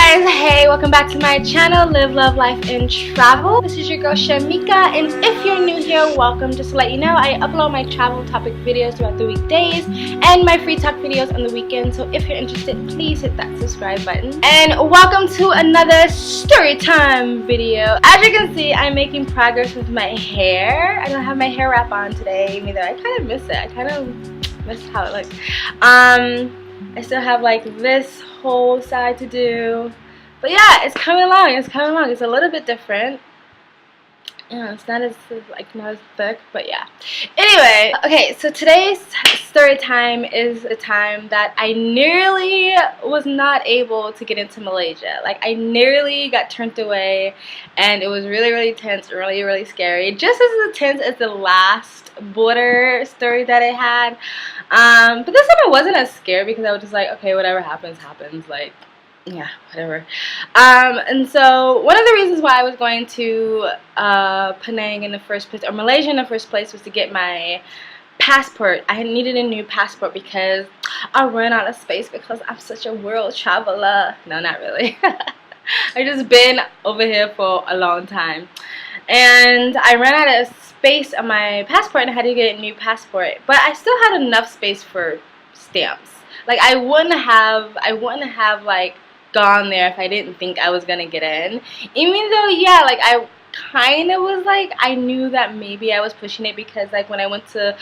guys, hey, welcome back to my channel, Live, Love, Life, and Travel. This is your girl Shamika, and if you're new here, welcome. Just to let you know, I upload my travel topic videos throughout the weekdays and my free talk videos on the weekends. So if you're interested, please hit that subscribe button. And welcome to another story time video. As you can see, I'm making progress with my hair. I don't have my hair wrap on today either. I kind of miss it. I kind of miss how it looks. I still have like this whole side to do, but yeah, it's coming along. It's a little bit different. Yeah, it's not as thick, but yeah. Anyway, okay, so today's story time is a time that I nearly was not able to get into Malaysia. Like, I nearly got turned away, and it was really, really tense, really, really scary. Just as tense as the last border story that I had. But this time I wasn't as scared because I was just like, okay, whatever happens, happens. Like, yeah, whatever. And so one of the reasons why I was going to Penang in the first place, or Malaysia in the first place, was to get my passport. I had needed a new passport because I ran out of space because I'm such a world traveler. No, not really. I've just been over here for a long time. And I ran out of space on my passport and I had to get a new passport. But I still had enough space for stamps. Like, I wouldn't have like gone there if I didn't think I was gonna get in. Even though, yeah, like, I kind of was like, I knew that maybe I was pushing it because, like, when I went to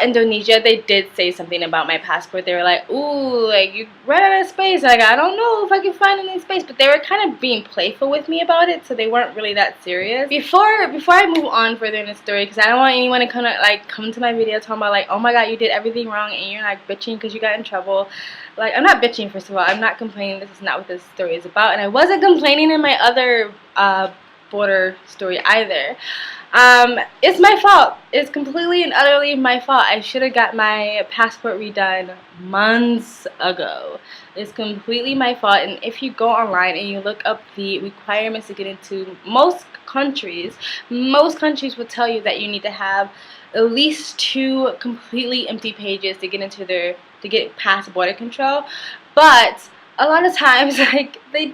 Indonesia, they did say something about my passport. They were like, ooh, like, you ran out of space. Like, I don't know if I can find any space. But they were kind of being playful with me about it, so they weren't really that serious. Before I move on further in the story, because I don't want anyone to come to my video talking about, like, oh my god, you did everything wrong and you're like bitching because you got in trouble. Like, I'm not bitching, first of all. I'm not complaining. This is not what this story is about. And I wasn't complaining in my other border story either. It's my fault. It's completely and utterly my fault. I should have got my passport redone months ago. It's completely my fault. And if you go online and you look up the requirements to get into most countries will tell you that you need to have at least 2 completely empty pages to get past border control. But a lot of times, like, they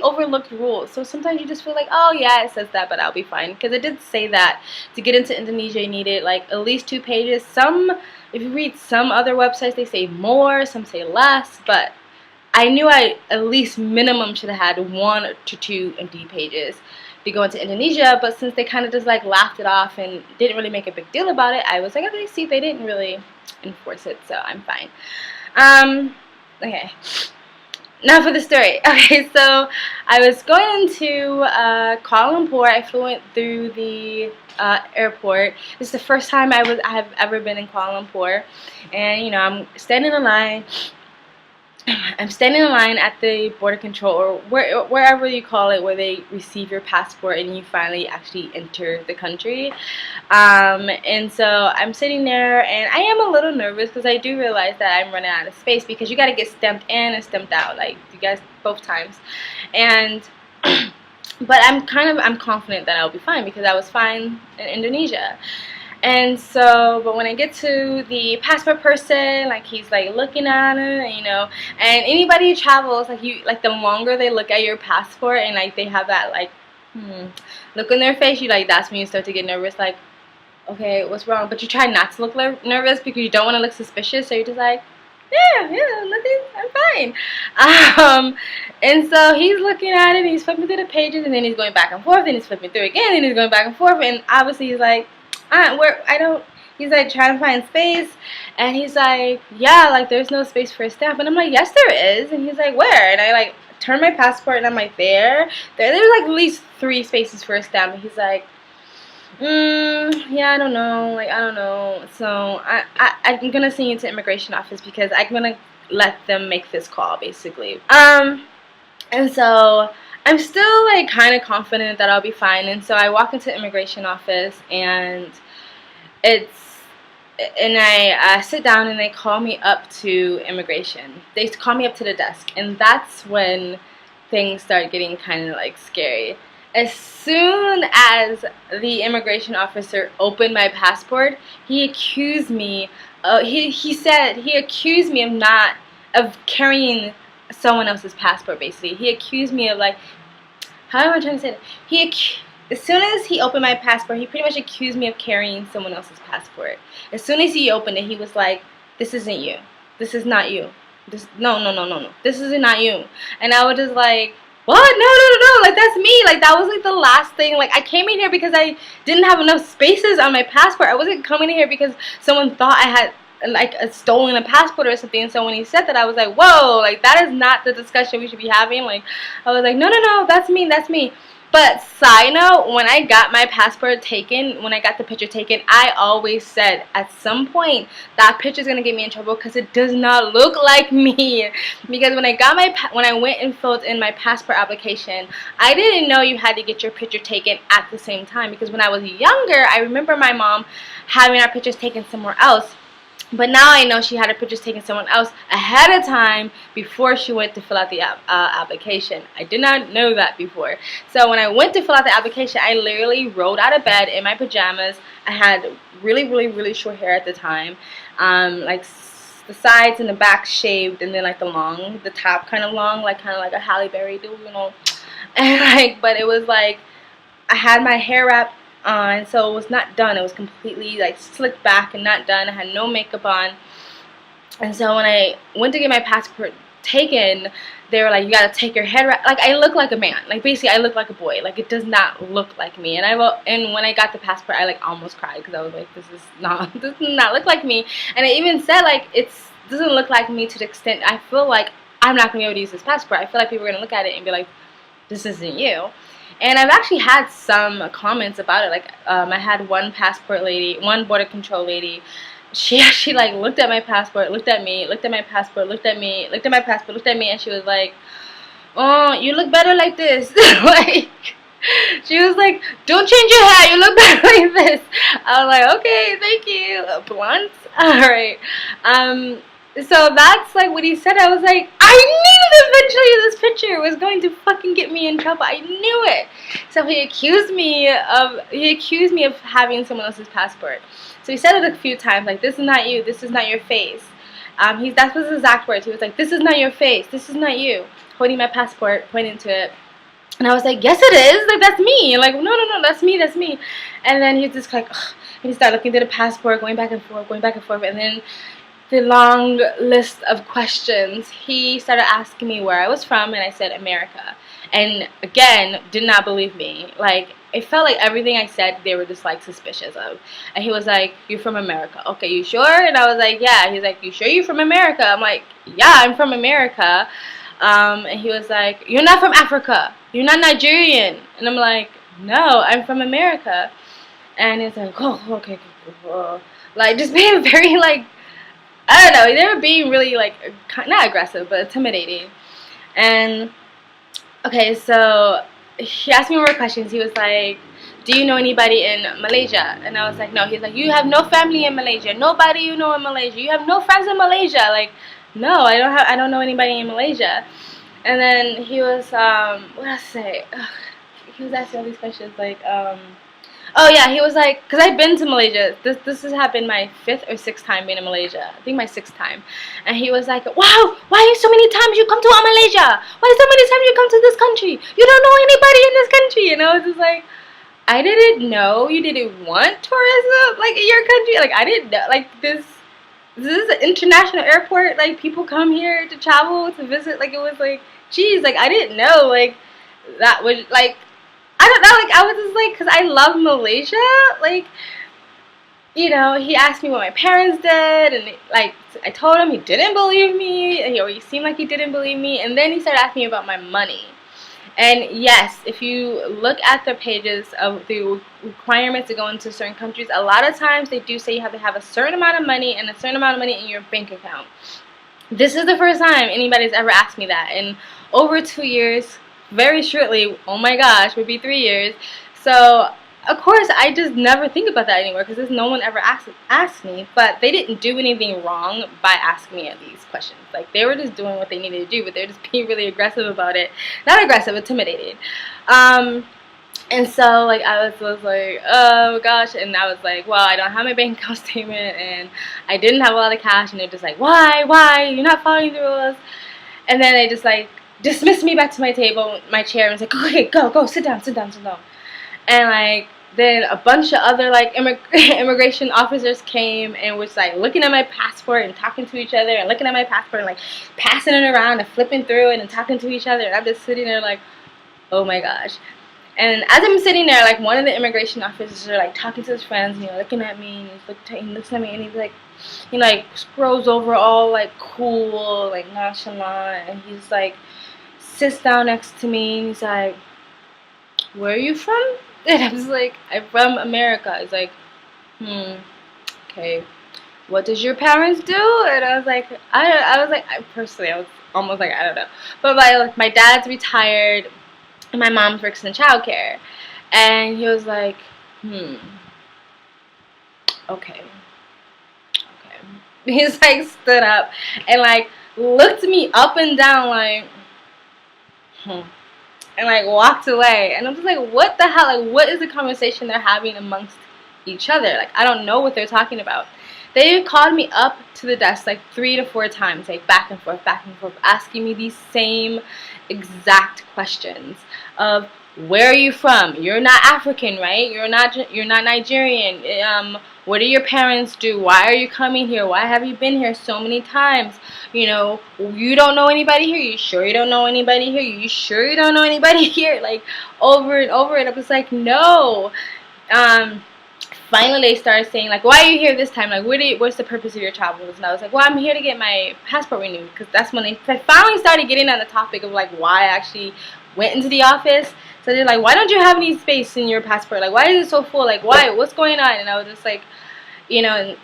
overlook rules. So sometimes you just feel like, oh yeah, it says that, but I'll be fine. Because it did say that to get into Indonesia, you needed like at least 2 pages. If you read some other websites, they say more, some say less. But I knew I at least minimum should have had 1 to 2 empty pages to go into Indonesia. But since they kind of just like laughed it off and didn't really make a big deal about it, I was like, okay, see, they didn't really enforce it, so I'm fine. Okay, now for the story. Okay, so I was going into Kuala Lumpur. I flew in through the airport. This is the first time I have ever been in Kuala Lumpur, and you know, I'm standing in line. I'm standing in line at the border control, or wherever you call it, where they receive your passport and you finally actually enter the country. And so I'm sitting there, and I am a little nervous because I do realize that I'm running out of space because you got to get stamped in and stamped out, like you guys both times. And but I'm confident that I'll be fine because I was fine in Indonesia. And so, but when I get to the passport person, like, he's like looking at it, you know, and anybody who travels, like the longer they look at your passport and like they have that like look on their face, that's when you start to get nervous, like, okay, what's wrong? But you try not to look nervous because you don't want to look suspicious, so you're just like, yeah, nothing, I'm fine. And so he's looking at it, and he's flipping through the pages, and then he's going back and forth, and he's flipping through again, and he's going back and forth, and obviously he's like, he's like trying to find space, and he's like, yeah, like, there's no space for a stamp. And I'm like, yes there is. And he's like, where? And I like turn my passport, and I'm like, there's like at least 3 spaces for a stamp. And he's like, yeah, I don't know, like, I don't know. So I'm gonna send you to immigration office because I'm gonna let them make this call, basically. And so I'm still like kind of confident that I'll be fine, and so I walk into immigration office, and I sit down, and they call me up to immigration. They call me up to the desk, and that's when things start getting kind of like scary. As soon as the immigration officer opened my passport, he accused me. He accused me of carrying someone else's passport, basically. He accused me of, like, how am I trying to say that? As soon as he opened my passport, he pretty much accused me of carrying someone else's passport. As soon as he opened it, he was like, this isn't you. This is not you. No. This is not you. And I was just like, what? No. Like, that's me. Like, that was, like, the last thing. Like, I came in here because I didn't have enough spaces on my passport. I wasn't coming in here because someone thought I had, like, stolen a passport or something. And so when he said that, I was like, whoa, like, that is not the discussion we should be having. Like, I was like, no, that's me. But side note, when I got my passport taken, when I got the picture taken, I always said at some point that picture is gonna get me in trouble because it does not look like me. Because when I went and filled in my passport application, I didn't know you had to get your picture taken at the same time. Because when I was younger, I remember my mom having our pictures taken somewhere else. But now I know she had her pictures taken someone else ahead of time before she went to fill out the application. I did not know that before. So when I went to fill out the application, I literally rolled out of bed in my pajamas. I had really short hair at the time. Like the sides and the back shaved, and then like the top kind of long, like kind of like a Halle Berry do, you know. And like, but it was like I had my hair wrapped on, so it was not done. It was completely like slicked back and not done. I had no makeup on. And so when I went to get my passport taken, they were like, you gotta take your head wrap. Like, I look like a man. Like, basically I look like a boy. Like, it does not look like me. And when I got the passport, I like almost cried because I was like, this does not look like me. And I even said, like, it doesn't look like me to the extent I feel like I'm not gonna be able to use this passport. I feel like people are gonna look at it and be like, this isn't you. And I've actually had some comments about it. Like, I had one border control lady. She actually, like, looked at my passport, looked at me, looked at my passport, looked at me, looked at my passport, looked at me, and she was like, oh, you look better like this. Like, she was like, don't change your hair, you look better like this. I was like, okay, thank you. Blunt? Alright. So that's like what he said. I was like, I knew eventually this picture was going to fucking get me in trouble. I knew it. So he accused me of having someone else's passport. So he said it a few times, like, this is not you, this is not your face. That was his exact words. He was like, this is not your face, this is not you. Holding my passport, pointing to it. And I was like, yes it is, like, that's me. Like, no, that's me. And then he's just like, ugh. And he started looking through the passport, going back and forth, and then the long list of questions, he started asking me where I was from, and I said America. And again, did not believe me. Like, it felt like everything I said, they were just like suspicious of. And he was like, you're from America. Okay, you sure? And I was like, yeah. He's like, you sure you're from America? I'm like, yeah, I'm from America. And he was like, you're not from Africa. You're not Nigerian. And I'm like, no, I'm from America. And he's like, oh, okay. Like, just being very, like, I don't know, they were being really, like, not aggressive, but intimidating. And, okay, so he asked me more questions. He was like, do you know anybody in Malaysia? And I was like, no. He's like, you have no family in Malaysia. Nobody you know in Malaysia. You have no friends in Malaysia. Like, no, I don't know anybody in Malaysia. And then he was, what did I say? Ugh, he was asking all these questions, like, oh yeah, he was like, because I've been to Malaysia. This has happened my 5th or 6th time being in Malaysia. I think my 6th time. And he was like, wow, why so many times you come to Malaysia? Why so many times you come to this country? You don't know anybody in this country. And I was just like, I didn't know you didn't want tourism, like, in your country. Like, I didn't know, like, this is an international airport. Like, people come here to travel, to visit. Like, it was like, geez, like, I didn't know, like, that would, like, I don't know, like, I was just like, because I love Malaysia, like, you know, he asked me what my parents did, and, like, I told him. He didn't believe me, and he seemed like he didn't believe me, and then he started asking me about my money. And yes, if you look at the pages of the requirements to go into certain countries, a lot of times they do say you have to have a certain amount of money and a certain amount of money in your bank account. This is the first time anybody's ever asked me that, in over 2 years. Very shortly, oh my gosh, would be 3 years. So, of course, I just never think about that anymore because no one ever asked me. But they didn't do anything wrong by asking me these questions. Like, they were just doing what they needed to do, but they were just being really aggressive about it. Not aggressive, intimidated. And so, like, I was like, oh gosh. And I was like, well, I don't have my bank account statement, and I didn't have a lot of cash. And they're just like, why? You're not following the rules. And then they just like dismissed me back to my table, my chair, and was like, okay, go, sit down. And like then a bunch of other like immigration officers came and was like looking at my passport and talking to each other and looking at my passport and like passing it around and flipping through it and talking to each other. And I'm just sitting there like, oh my gosh. And as I'm sitting there, like one of the immigration officers are like talking to his friends, looking at me, and he looks at me and he's like, he like scrolls over all like cool, like nonchalant, and he's like sits down next to me and he's like, where are you from? And I was like, I'm from America. He's like, okay. What does your parents do? And I was like, I was almost like, I don't know. But my dad's retired and my mom works in childcare. And he was like, okay. He's like stood up and like looked me up and down like, and like walked away. And I'm just like, what the hell? Like, what is the conversation they're having amongst each other? Like, I don't know what they're talking about. They called me up to the desk like 3 to 4 times, like back and forth, asking me these same exact questions of, where are you from? You're not African, right? You're not Nigerian. What do your parents do? Why are you coming here? Why have you been here so many times? You don't know anybody here? You sure you don't know anybody here? You sure you don't know anybody here? Like over and over, and I was like, no. Finally they started saying like, why are you here this time? Like, what's the purpose of your travels? And I was like, well, I'm here to get my passport renewed, because that's when they finally started getting on the topic of like why I actually went into the office. So they're like, why don't you have any space in your passport? Like, why is it so full? Like, why? What's going on? And I was just like, and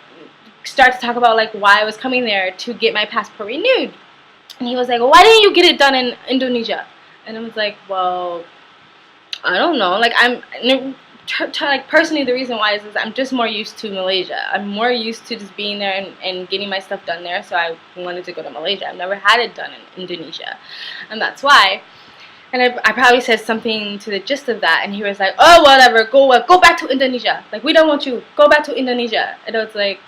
start to talk about like why I was coming there to get my passport renewed. And he was like, well, why didn't you get it done in Indonesia? And I was like, well, I don't know. Like, like personally, the reason why is I'm just more used to Malaysia. I'm more used to just being there and getting my stuff done there. So I wanted to go to Malaysia. I've never had it done in Indonesia, and that's why. And I probably said something to the gist of that, and he was like, oh, whatever, go back to Indonesia. Like, we don't want you. Go back to Indonesia. And I was like,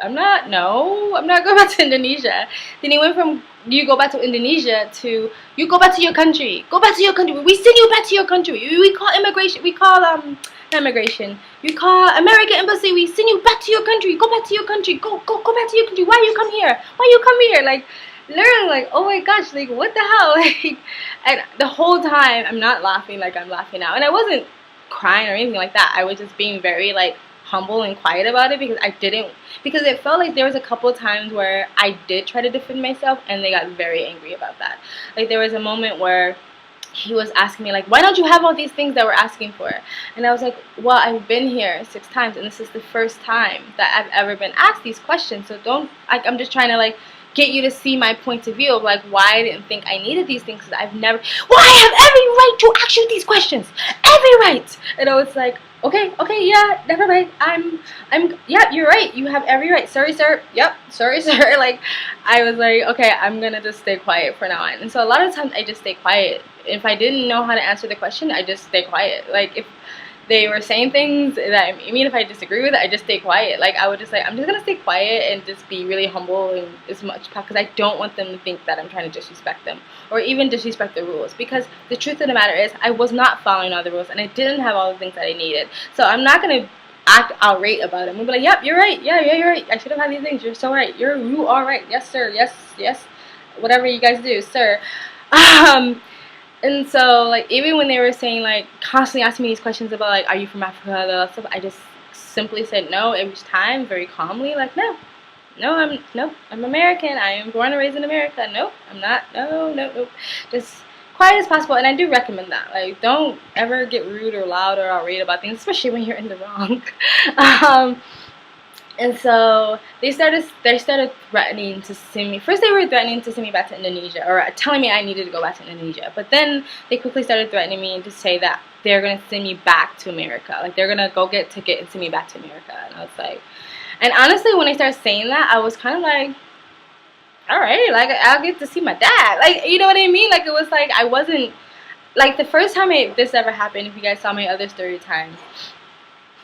I'm not going back to Indonesia. Then he went from, you go back to Indonesia to, you go back to your country. Go back to your country. We send you back to your country. We call immigration. We call, not immigration. We call American Embassy. We send you back to your country. Go back to your country. Go back to your country. Why you come here? Why you come here? Like, literally, like, oh my gosh, like, what the hell? Like, and the whole time, I'm not laughing like I'm laughing now. And I wasn't crying or anything like that. I was just being very, like, humble and quiet about it, because it felt like there was a couple of times where I did try to defend myself, and they got very angry about that. Like, there was a moment where he was asking me, like, why don't you have all these things that we're asking for? And I was like, well, I've been here 6 times, and this is the first time that I've ever been asked these questions, so I'm just trying to, like, get you to see my point of view of like why I didn't think I needed these things, because I've never, well, I have every right to ask you these questions, every right. And I was like, okay, yeah, never mind, yeah, you're right, you have every right, sorry sir, yep, sorry sir. Like, I was like, okay, I'm gonna just stay quiet for now on. And so a lot of times I just stay quiet. If I didn't know how to answer the question, I just stay quiet. Like, if they were saying things that, even if I disagree with it, I just stay quiet. Like, I would just say, I'm just gonna stay quiet and just be really humble and as much, because I don't want them to think that I'm trying to disrespect them or even disrespect the rules, because the truth of the matter is I was not following all the rules and I didn't have all the things that I needed. So I'm not gonna act outrage about it. I'm gonna be like, yep, you're right, yeah, you're right, I should have had these things, you're so right, you are right, yes sir, yes, whatever you guys do, sir. And so, like, even when they were saying, like, constantly asking me these questions about, like, are you from Africa, all that stuff, I just simply said no every time, very calmly, like, no, I'm American, I am born and raised in America, nope, I'm not, no, just quiet as possible. And I do recommend that, like, don't ever get rude or loud or outraged about things, especially when you're in the wrong. And so they started threatening to send me. First, they were threatening to send me back to Indonesia, or telling me I needed to go back to Indonesia. But then they quickly started threatening me to say that they're going to send me back to America. Like, they're going to go get a ticket and send me back to America. And I was like, and honestly, when they started saying that, I was kind of like, all right, like, I'll get to see my dad. Like, you know what I mean? Like, it was like, I wasn't, like, the first time this ever happened, if you guys saw my other story time,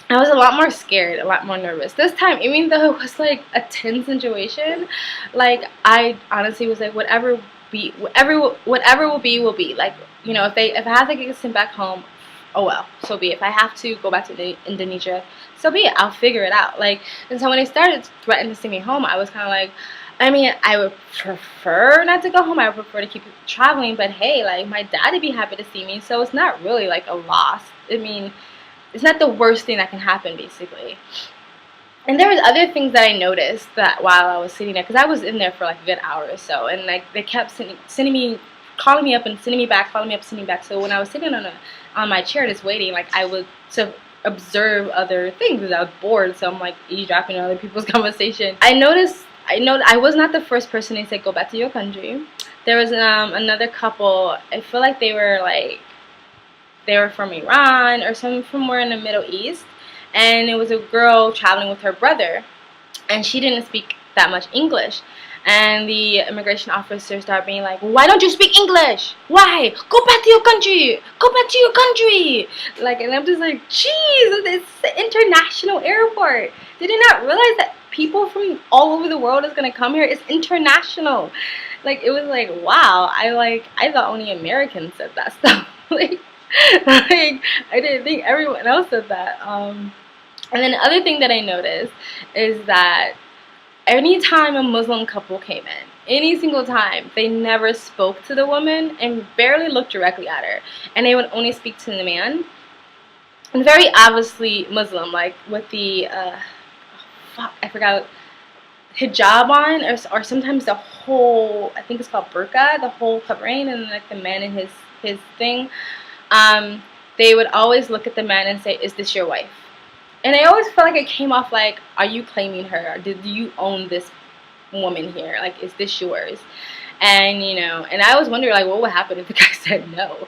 I was a lot more scared, a lot more nervous. This time, even though it was like a tense situation, like I honestly was like, whatever will be. Like, you know, if I have to get sent back home, oh well, so be it. If I have to go back to Indonesia, so be it. I'll figure it out. Like, and so when they started threatening to send me home, I was kind of like, I mean, I would prefer not to go home. I would prefer to keep traveling, but hey, like my dad would be happy to see me, so it's not really like a loss. I mean, it's not the worst thing that can happen, basically. And there was other things that I noticed that while I was sitting there, because I was in there for like a good hour or so, and like they kept sending me, calling me up and sending me back, calling me up, sending me back. So when I was sitting on my chair just waiting, like I would to observe other things because I was bored. So I'm like eavesdropping on other people's conversation. I noticed I was not the first person they said go back to your country. There was another couple. I feel like they were from Iran or somewhere in the Middle East, and it was a girl traveling with her brother, and she didn't speak that much English. And the immigration officer started being like, why don't you speak English? Why? Go back to your country. Go back to your country. Like, and I'm just like, geez, it's an international airport. Did you not realize that people from all over the world is going to come here? It's international. Like, it was like, wow. I thought only Americans said that stuff. like I didn't think everyone else said that. And then the other thing that I noticed is that anytime a Muslim couple came in, any single time, they never spoke to the woman and barely looked directly at her. And they would only speak to the man. And very obviously Muslim, like with the, I forgot, hijab on, or sometimes the whole, I think it's called burqa, the whole covering, and like the man in his thing. They would always look at the man and say, is this your wife? And I always felt like it came off like, are you claiming her? Or do you own this woman here? Like, is this yours? And, you know, and I was wondering, like, what would happen if the guy said no?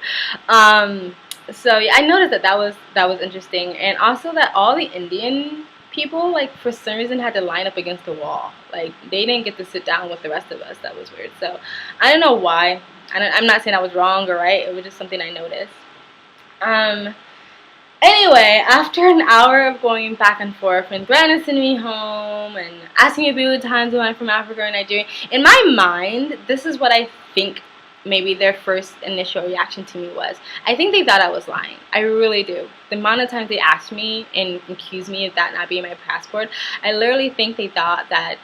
So, yeah, I noticed that was interesting. And also that all the Indian people, like, for some reason had to line up against the wall. Like, they didn't get to sit down with the rest of us. That was weird. So, I don't know why. I'm not saying I was wrong or right. It was just something I noticed. Anyway, after an hour of going back and forth and Brandon sending me home and asking me about the times when I'm from Africa or Nigeria, in my mind, this is what I think maybe their first initial reaction to me was. I think they thought I was lying. I really do. The amount of times they asked me and accused me of that not being my passport, I literally think they thought that,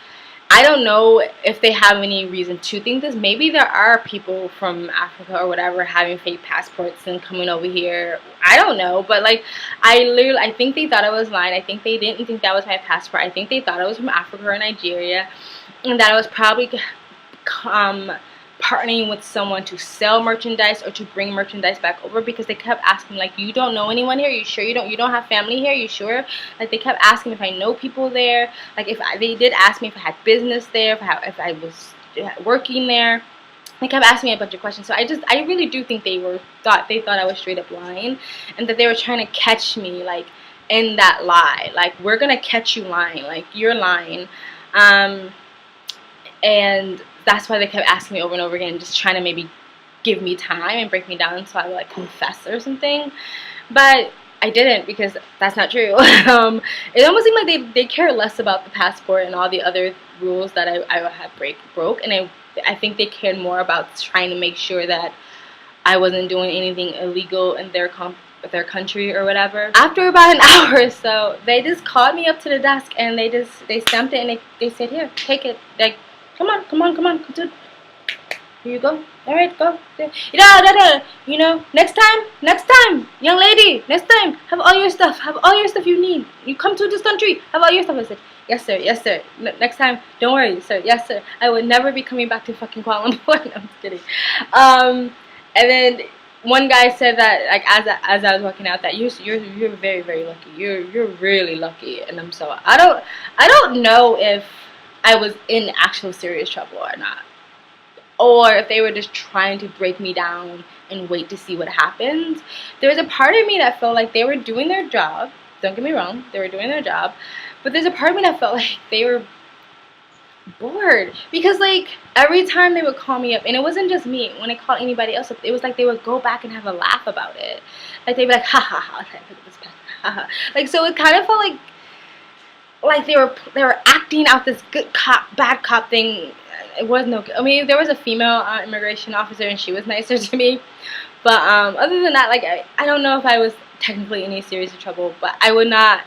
I don't know if they have any reason to think this. Maybe there are people from Africa or whatever having fake passports and coming over here. I don't know, but like I think they thought I was lying. I think they didn't think that was my passport. I think they thought I was from Africa or Nigeria, and that I was probably partnering with someone to sell merchandise or to bring merchandise back over, because they kept asking, like, you don't know anyone here? You sure you don't have family here? You sure? Like, they kept asking if I know people there. Like, they did ask me if I had business there, if I was working there. They kept asking me a bunch of questions. So I really do think they thought I was straight up lying, and that they were trying to catch me, like, in that lie. Like, we're gonna catch you lying. Like, you're lying. And that's why they kept asking me over and over again, just trying to maybe give me time and break me down so I would, like, confess or something. But I didn't, because that's not true. It almost seemed like they care less about the passport and all the other rules that I had broke. And I think they cared more about trying to make sure that I wasn't doing anything illegal in their country or whatever. After about an hour or so, they just called me up to the desk and they stamped it and they said, here, take it. Like, come on, dude. Here you go. All right, go. You know, next time, young lady, next time, have all your stuff you need. You come to this country, have all your stuff. I said, yes, sir. Next time, don't worry, sir. Yes, sir. I would never be coming back to fucking Kuala Lumpur. No, I'm just kidding. And then one guy said that, like, as I was walking out, that you're very, very lucky. You're really lucky. And I don't know if I was in actual serious trouble or not, or if they were just trying to break me down and wait to see what happens. There's a part of me that felt like they were doing their job. Don't get me wrong, they were doing their job, but there's a part of me that felt like they were bored, because like every time they would call me up, and it wasn't just me, when I called anybody else up, it was like they would go back and have a laugh about it. Like they'd be like, ha ha ha, okay, look at this pen, ha ha. Like, so it kind of felt like they were acting out this good cop bad cop thing. It was no good. I mean, there was a female immigration officer and she was nicer to me, but other than that, like I don't know if I was technically in any serious trouble, but I would not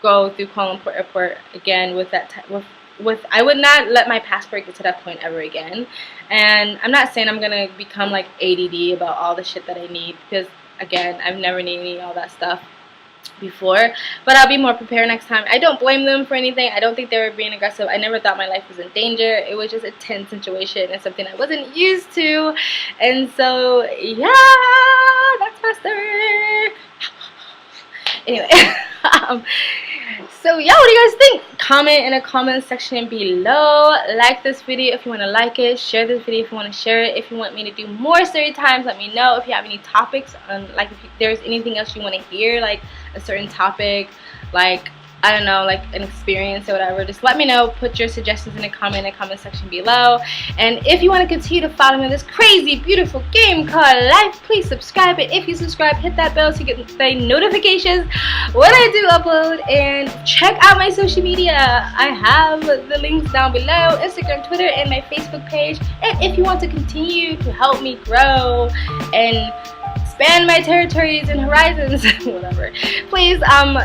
go through Kuala Lumpur airport again with that I would not let my passport get to that point ever again. And I'm not saying I'm gonna become like ADD about all the shit that I need, because again, I've never needed all that stuff before, but I'll be more prepared next time. I don't blame them for anything. I don't think they were being aggressive. I never thought my life was in danger. It was just a tense situation and something I wasn't used to. And so yeah, that's my story. Anyway, so yeah, what do you guys think? Comment in the comment section below. Like this video if you want to like it. Share this video if you want to share it. If you want me to do more story times, let me know. If you have any topics on, like, if there's anything else you want to hear, like a certain topic, like I don't know, like an experience or whatever, just let me know. Put your suggestions in the comment section below. And if you want to continue to follow me in this crazy, beautiful game called life, please subscribe. And if you subscribe, hit that bell so you get the notifications when I do upload. And check out my social media. I have the links down below: Instagram, Twitter, and my Facebook page. And if you want to continue to help me grow and expand my territories and horizons, whatever, please,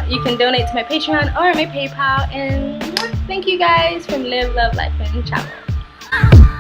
you can donate to my Patreon or my PayPal. And thank you guys from Live, Love, Life, and Travel.